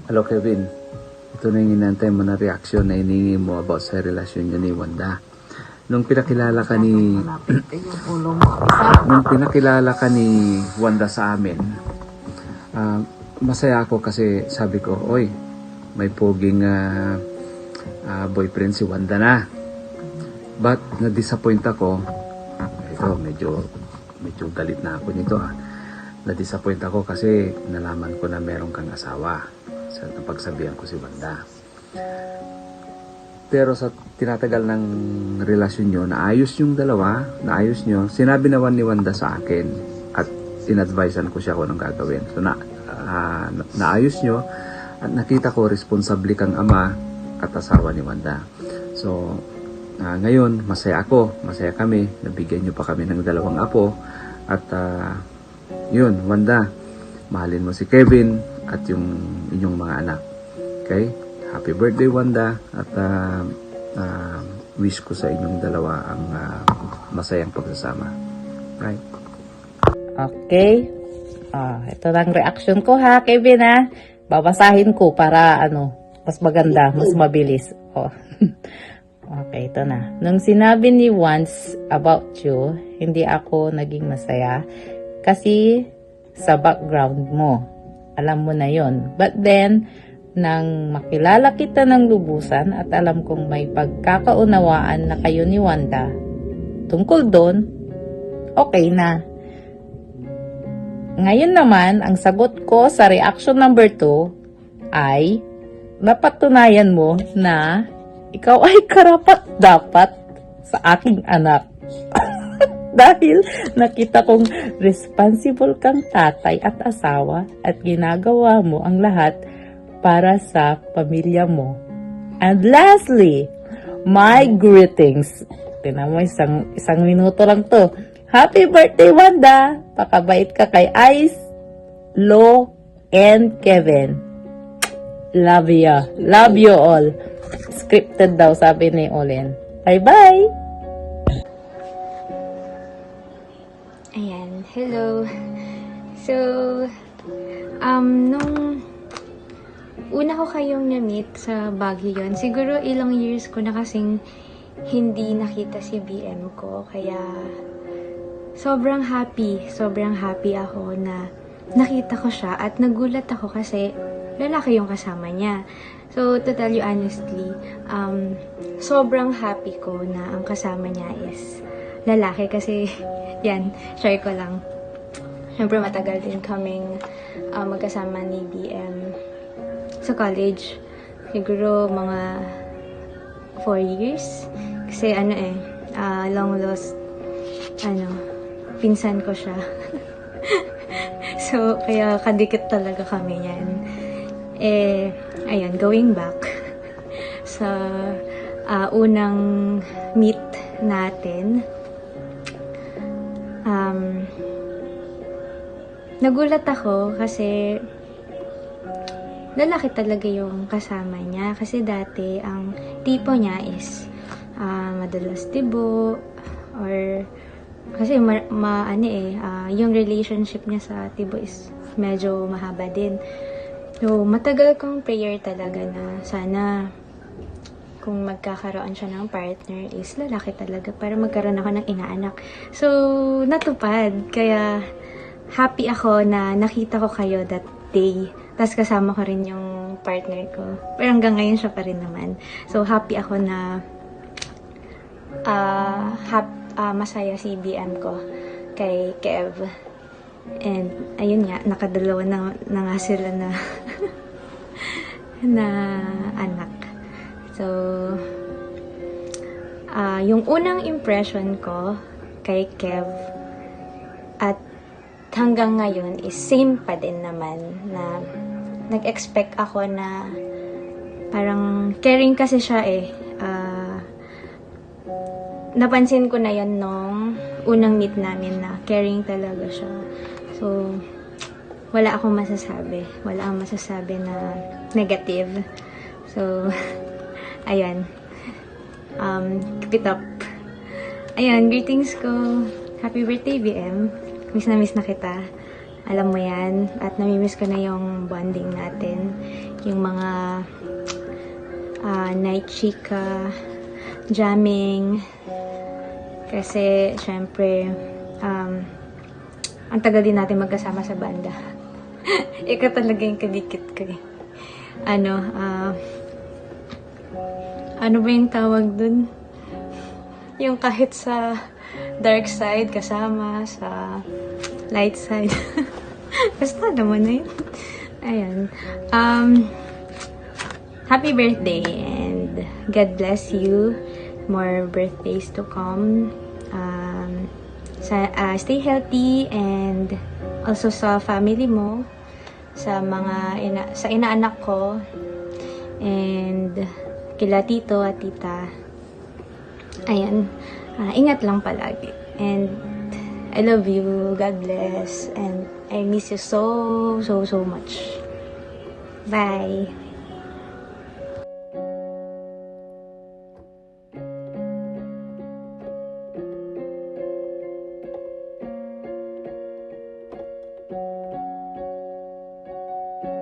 Hello Kevin, ito na yung inantay mo na reaksyon na hiningi mo about sa relasyon niya ni Wanda. Nung pinakilala ka ni Wanda sa amin, masaya ako kasi sabi ko, oy, may poging boyfriend si Wanda na. But na-disappoint ako. Ito, medyo galit na ako nito Na-disappoint ako kasi nalaman ko na meron kang asawa. Sa napagsabihan ko si Wanda. Pero sa tinatagal ng relasyon nyo, naayos yung dalawa, naayos nyo. Sinabi naman ni Wanda sa akin at in-advisean ko siya kung anong gagawin. So naayos nyo at nakita ko responsable kang ama at asawa ni Wanda. So ngayon, masaya ako, masaya kami, nabigyan nyo pa kami ng dalawang apo at yun, Wanda, mahalin mo si Kevin at yung inyong mga anak. Okay? Happy birthday, Wanda. At wish ko sa inyong dalawa ang masayang pagsasama. Right? Okay. Ito lang reaction ko ha, Kevin ha. Babasahin ko para mas maganda, mas mabilis. Okay, ito na. Nung sinabi ni Once about you, hindi ako naging masaya kasi sa background mo. Alam mo na yon. But then, nang makilala kita ng lubusan at alam kong may pagkakaunawaan na kayo ni Wanda, tungkol doon, okay na. Ngayon naman, ang sagot ko sa reaction number 2 ay, napatunayan mo na ikaw ay karapat-dapat sa aking anak. Dahil nakita kong responsible kang tatay at asawa at ginagawa mo ang lahat para sa pamilya mo. And lastly, my greetings. Tingnan mo, isang minuto lang to. Happy birthday, Wanda! Pakabait ka kay Ice, Lo, and Kevin. Love you. Love you all. Scripted daw, sabi ni Olin. Bye-bye! Ayan, hello. So, nung una ko kayong na-meet sa Baguio yun, siguro ilang years ko na kasing hindi nakita si BM ko. Kaya, sobrang happy ako na nakita ko siya at nagulat ako kasi lalaki yung kasama niya. So, to tell you honestly, sobrang happy ko na ang kasama niya is lalaki kasi yan, share ko lang. Siyempre matagal din kaming magkasama ni BM sa college. Siguro mga 4 years. Kasi long lost, pinsan ko siya. So, kaya kadikit talaga kami yan. Ayun, going back sa unang meet natin, nagulat ako kasi lalaki talaga yung kasama niya. Kasi dati, ang tipo niya is madalas tibo or kasi yung relationship niya sa tibo is medyo mahaba din. So, matagal kong prayer talaga na sana kung magkakaroon siya ng partner is lalaki talaga para magkaroon ako ng inaanak. So, natupad. Kaya, happy ako na nakita ko kayo that day. Tapos kasama ko rin yung partner ko. Pero hanggang ngayon siya pa rin naman. So, happy ako na masaya si BM ko kay Kev. And, ayun nga, nakadalawa na nga sila na na anak. So, yung unang impression ko kay Kev at hanggang ngayon is same pa din naman na nag-expect ako na parang caring kasi siya napansin ko na yon nung unang meet namin na caring talaga siya. So, wala akong masasabi. Wala akong masasabi na negative. So, ayan. Keep it up. Ayan, greetings ko. Happy birthday, BM. Miss na kita. Alam mo yan. At namimiss ko na yung bonding natin. yung mga night chika, jamming. Kasi, syempre, ang tagal din natin magkasama sa banda. Ikaw talaga yung kadikit ko eh. Ano ba yung tawag dun? Yung kahit sa dark side kasama, sa light side. Basta naman na yun. Ayan. Happy birthday and God bless you. More birthdays to come. Stay healthy and also sa family mo, sa sa inaanak ko, and kila tito at tita. Ayan. Ingat lang palagi. And I love you. God bless. And I miss you so much. Bye.